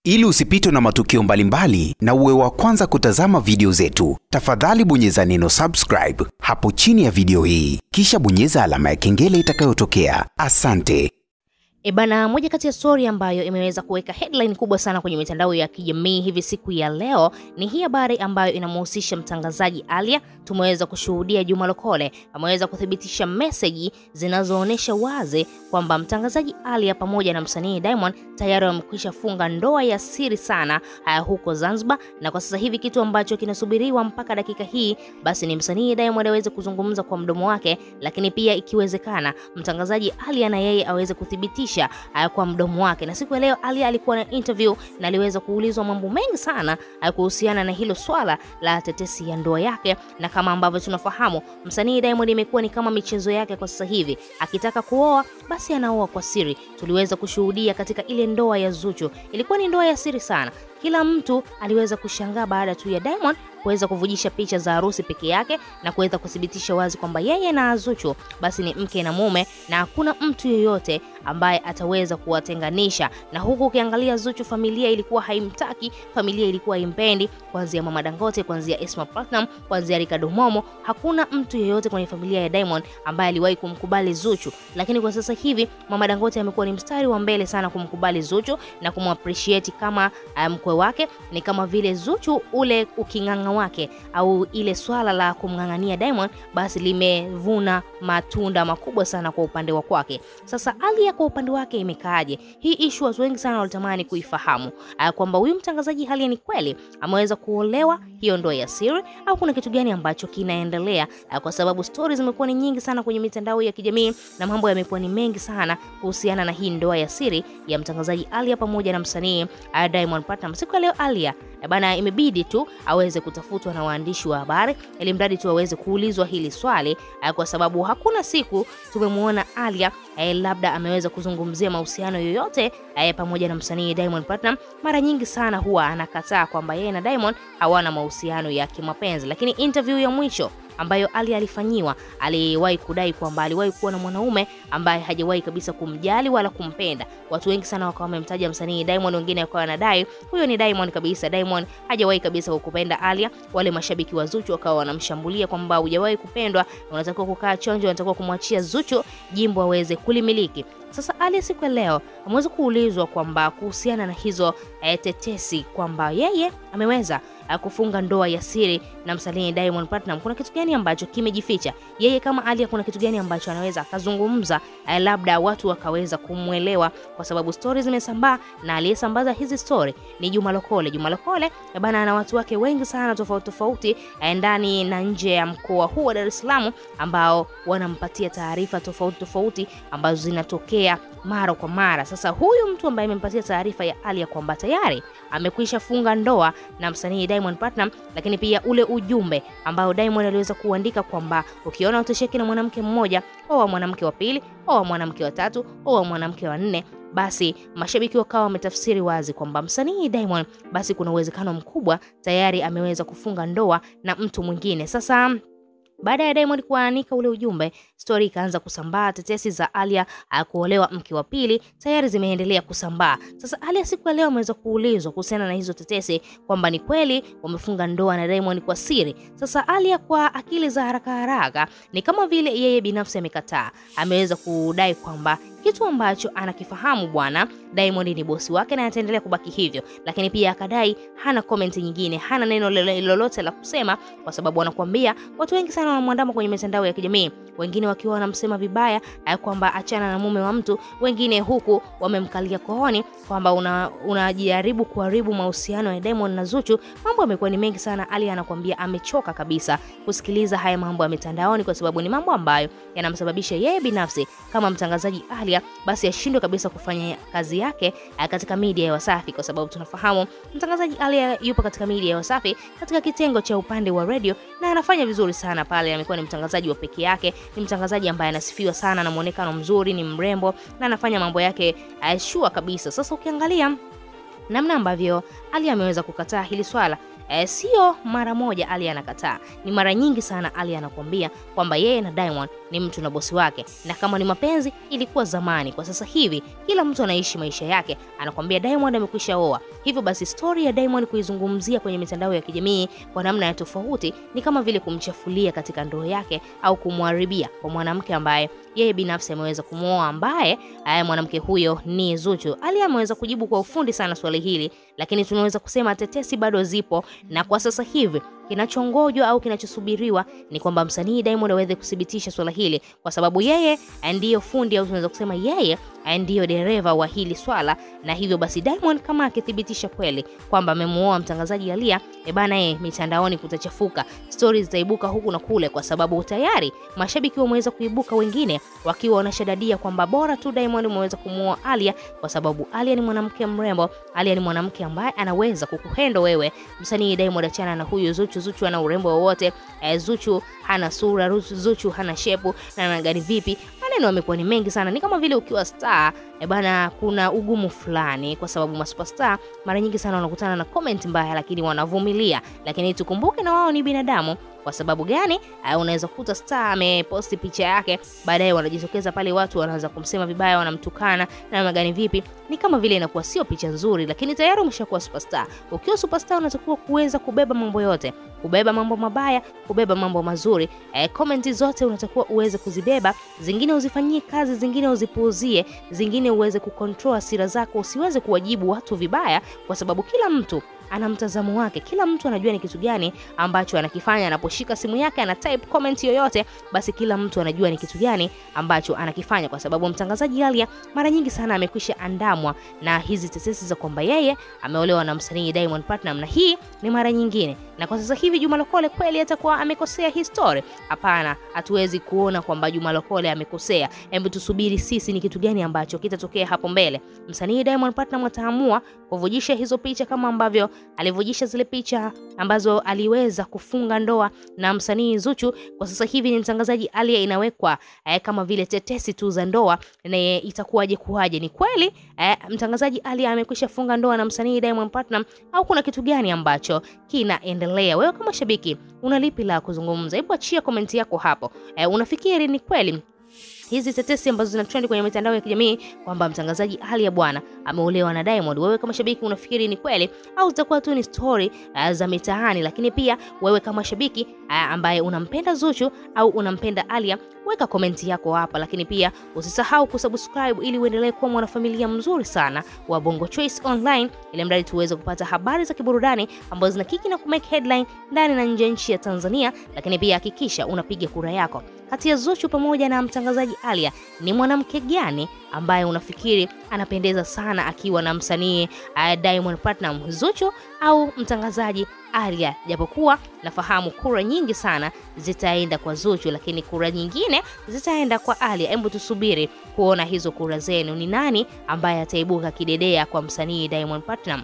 Ili usipitwe na matukio mbalimbali na uwe wa kwanza kutazama video zetu, tafadhali bonyeza neno subscribe hapo chini ya video hii, kisha bonyeza alama ya kengele itakayotokea. Asante. Bana, moja kati ya story ambayo imeweza kuweka headline kubwa sana kwenye mitandao ya kijamii hivi siku ya leo ni hii habari ambayo inamhusisha mtangazaji Aaliyah. Tumeweza kushuhudia Juma Lokole ameweza kuthibitisha message zinazoonesha wazi kwamba mtangazaji Aaliyah pamoja na msanii Diamond tayari wamekwisha funga ndoa ya siri sana huko Zanzibar, na kwa sasa hivi kitu ambacho kinasubiriwa mpaka dakika hii basi ni msanii Diamond aweze kuzungumza kwa mdomo wake, lakini pia ikiwezekana mtangazaji Aaliyah na yeye aweze kuthibitisha kwa mdomo wake. Na siku ya leo Aaliyah alikuwa na interview na aliweza kuulizwa mambo mengi sana kuhusiana na hilo swala la tetesi ya ndoa yake, na kama ambavyo tunafahamu msanii Diamond imekuwa ni kama michezo yake kwa sasa hivi, akitaka kuoa basi anaoa kwa siri. Tuliweza kushuhudia katika ile ndoa ya Zuchu, ilikuwa ni ndoa ya siri sana. Kila mtu aliweza kushangaa baada tu ya Diamond kuweza kuvujisha picha za harusi peke yake na kuweza kuthibitisha wazi kwamba yeye na Zuchu basi ni mke na mume na hakuna mtu yoyote ambaye ataweza kuwatenganisha. Na huku ukiangalia Zuchu, familia ilikuwa haimtaki, familia ilikuwa haimpendi, kuanzia Mama Dangote, kuanzia Esma Platinum, kuanzia Ricardo Momo, hakuna mtu yoyote kwenye familia ya Diamond ambaye aliwahi kumkubali Zuchu. Lakini kwa sasa hivi Mama Dangote amekuwa ni mstari wa mbele sana kumkubali Zuchu na kumappreciate kama mkwe wake. Ni kama vile Zuchu ule ukinganga wake au ile swala la kumngangania Diamond basi limevuna matunda makubwa sana kwa upande wa kwake. Sasa Aaliyah kwa upande wake imekaaje? Hii issue watu wengi sana walitamani kuifahamu kwamba huyu mtangazaji Aaliyah ni kweli ameweza kuolewa, hiyo ndoa ya siri, au kuna kitu gani ambacho kinaendelea, kwa sababu stories zimekuwa ni nyingi sana kwenye mitandao ya kijamii na mambo yamekuwa ni mengi sana kuhusiana na hii ndoa ya siri ya mtangazaji Aaliyah pamoja na msanii Diamond Platinum. Siku leo Aaliyah bana imebidi tu aweze kutafutwa na waandishi wa habari ili mradi tu aweze kuulizwa hili swali, kwa sababu hakuna siku tumemuona Aaliyah labda ameweza kuzungumzia mahusiano yoyote pamoja na msanii Diamond Platinum. Mara nyingi sana huwa anakataa kwamba yeye na Diamond hawana mahusiano ya kimapenzi, lakini interview ya mwisho ambayo Aaliyah alifanyiwa aliwahi kudai kwamba aliwahi kuwa na mwanaume ambaye hajawahi kabisa kumjali wala kumpenda. Watu wengi sana wakawa wamemtaja msanii Diamond, wengine wakawa wanadai huyo ni Diamond kabisa, Diamond hajawahi kabisa kukupenda Aaliyah. Wale mashabiki wa Zuchu wakawa wanamshambulia kwamba hujawahi kupendwa, unatakiwa kukaa chonjo, unatakiwa kumwachia Zuchu jimbo aweze kulimiliki. Sasa Aaliyah siku leo ameweza kuulizwa kwamba kuhusiana na hizo tetesi kwamba yeye ameweza kufunga ndoa ya siri na msanii Diamond Platinum, kuna kitu gani ambacho kimejificha? Yeye kama Aaliyah kuna kitu gani ambacho anaweza akazungumza labda watu wakaweza kumuelewa, kwa sababu stories zimesambaa na aliyesambaza hizi story ni Juma Lokole. Juma Lokole bana ana watu wake wengi sana tofauti tofauti ndani na nje ya mkoa huu wa Dar es Salaam ambao wanampatia taarifa tofauti tofauti ambazo zinatokea mara kwa mara. Sasa huyu mtu ambaye amempatia taarifa ya Aaliyah kwamba tayari amekwisha funga ndoa na msanii Diamond Platinum, lakini pia ule ujumbe ambao Diamond aliweza kuandika kwamba ukiona utosheki na mwanamke mmoja, oa mwanamke wa pili, oa mwanamke wa tatu, oa mwanamke wa nne, basi mashabiki wakawa wametafsiri wazi kwamba msanii Diamond basi kuna uwezekano mkubwa tayari ameweza kufunga ndoa na mtu mwingine. Sasa baada ya Diamond kuanika ule ujumbe, story ikaanza kusambaa. Tetesi za Aaliyah kuolewa mke wa pili tayari zimeendelea kusambaa. Sasa Aaliyah siku ya leo ameweza kuulizwa kuhusiana na hizo tetesi kwamba ni kweli wamefunga ndoa na Diamond kwa siri. Sasa Aaliyah kwa akili za haraka haraka ni kama vile yeye binafsi amekataa. Ameweza kudai kwamba kitu ambacho anakifahamu bwana Diamond ni bosi wake na ataendelea kubaki hivyo, lakini pia akadai hana comment nyingine, hana neno lolote la kusema, kwa sababu anakuambia watu wengi sana wanamwandama kwenye mitandao ya kijamii, wengine wakiwa wanamsema vibaya kwamba achana na mume wa mtu, wengine huku wamemkalia kooni kwamba unajaribu kuharibu mahusiano ya Diamond na Zuchu. Mambo yamekuwa ni mengi sana. Aaliyah anakuambia amechoka kabisa kusikiliza haya mambo ya mitandaoni, kwa sababu ni mambo ambayo yanamsababisha yeye binafsi kama mtangazaji Aaliyah basi ashindwe kabisa kufanya kazi yake katika media ya Wasafi, kwa sababu tunafahamu mtangazaji Aaliyah yupo katika media ya Wasafi katika kitengo cha upande wa radio na anafanya vizuri sana pale. Amekuwa ni mtangazaji wa peke yake, ni mtangazaji ambaye anasifiwa sana na muonekano mzuri, ni mrembo na anafanya mambo yake sure kabisa. Sasa ukiangalia namna ambavyo Aaliyah ameweza kukataa hili swala sio mara moja Alia anakataa. Ni mara nyingi sana Alia anakuambia kwamba yeye na Diamond ni mtu na bosi wake, na kama ni mapenzi ilikuwa zamani. Kwa sasa hivi kila mtu anaishi maisha yake. Anakuambia Diamond amekwisha oa. Hivyo basi story ya Diamond kuizungumzia kwenye mitandao ya kijamii kwa namna ya tofauti ni kama vile kumchafulia katika ndoa yake au kumharibia kwa mwanamke ambaye yeye binafsi ameweza kumuoa, ambaye mwanamke huyo ni Zuchu. Alia ameweza kujibu kwa ufundi sana swali hili, lakini tunaweza kusema tetesi bado zipo, na kwa sasa hivi kinachongojwa au kinachosubiriwa ni kwamba msanii Diamond aweze kudhibitisha swala hili, kwa sababu yeye ndiyo fundi au tunaweza kusema yeye ndiyo dereva wa hili swala. Na hivyo basi Diamond kama akithibitisha kweli kwamba amemuoa mtangazaji Alia, bana mitandaoni kutachafuka, stories zitaibuka huku na kule, kwa sababu tayari mashabiki wameweza kuibuka, wengine wakiwa wanashadadia kwamba bora tu Diamond ameweza kumuoa Alia, kwa sababu Alia ni mwanamke mrembo, Alia ni mwanamke ambaye anaweza kukuhendo wewe msanii Diamond, achana na huyu Zuchu. Zuchu ana urembo wowote, Zuchu hana sura, Zuchu hana shepu, na gani vipi? Maneno yamekuwa ni mengi sana. Ni kama vile ukiwa star bana, kuna ugumu fulani, kwa sababu masuperstar mara nyingi sana wanakutana na comment mbaya, lakini wanavumilia. Lakini tukumbuke na wao ni binadamu. Kwa sababu gani? Unaweza kukuta star ameposti picha yake, baadaye wanajitokeza pale watu wanaanza kumsema vibaya, wanamtukana na magani vipi. Ni kama vile inakuwa sio picha nzuri, lakini tayari umeshakuwa superstar. Ukiwa superstar unatakiwa kuweza kubeba mambo yote, kubeba mambo mabaya, kubeba mambo mazuri. Comment zote unatakiwa uweze kuzibeba, zingine uzifanyie kazi, zingine uzipuuzie, zingine uweze kucontrol hasira zako, usiweze kuwajibu watu vibaya, kwa sababu kila mtu ana mtazamo wake. Kila mtu anajua ni kitu gani ambacho anakifanya. Anaposhika simu yake ana type comment yoyote, basi kila mtu anajua ni kitu gani ambacho anakifanya, kwa sababu mtangazaji Alia mara nyingi sana amekwisha andamwa na hizi tetesi za kwamba yeye ameolewa na msanii Diamond Platnumz, na hii ni mara nyingine. Na kwa sasa hivi Juma Lokole kweli atakuwa amekosea history? Hapana, hatuwezi kuona kwamba Juma Lokole amekosea. Hebu tusubiri sisi ni kitu gani ambacho kitatokea hapo mbele. Msanii Diamond Platnumz ataamua kuvujisha hizo picha kama ambavyo alivujisha zile picha ambazo aliweza kufunga ndoa na msanii Zuchu. Kwa sasa hivi ni mtangazaji Alia inawekwa kama vile tetesi tu za ndoa, na itakuwaje kuaje? Ni kweli mtangazaji Alia amekwisha funga ndoa na msanii Diamond Platnumz, au kuna kitu gani ambacho kinaendelea? Wewe kama shabiki una lipi la kuzungumza? Hebu achia komenti yako hapo. Unafikiri ni kweli hizi tetesi ambazo zina trend kwenye mitandao ya kijamii kwamba mtangazaji Alia bwana ameolewa na Diamond? Wewe kama shabiki unafikiri ni kweli au zitakuwa tu ni story za mitaani? Lakini pia wewe kama shabiki ambaye unampenda Zuchu au unampenda Alia, weka komenti yako hapa. Lakini pia usisahau kusubscribe ili uendelee kuwa mwanafamilia mzuri sana wa Bongo Choice Online, ili mradi tuweze kupata habari za kiburudani ambazo zinakiki na kumake headline ndani na nje nchi ya Tanzania. Lakini pia hakikisha unapiga kura yako. Kati ya Zuchu pamoja na mtangazaji Alia, ni mwanamke gani ambaye unafikiri anapendeza sana akiwa na msanii Diamond Platnumz, Zuchu au mtangazaji Alia? Japokuwa nafahamu kura nyingi sana zitaenda kwa Zuchu, lakini kura nyingine zitaenda kwa Alia. Hebu tusubiri kuona hizo kura zenu, ni nani ambaye ataibuka kidedea kwa msanii Diamond Platnumz.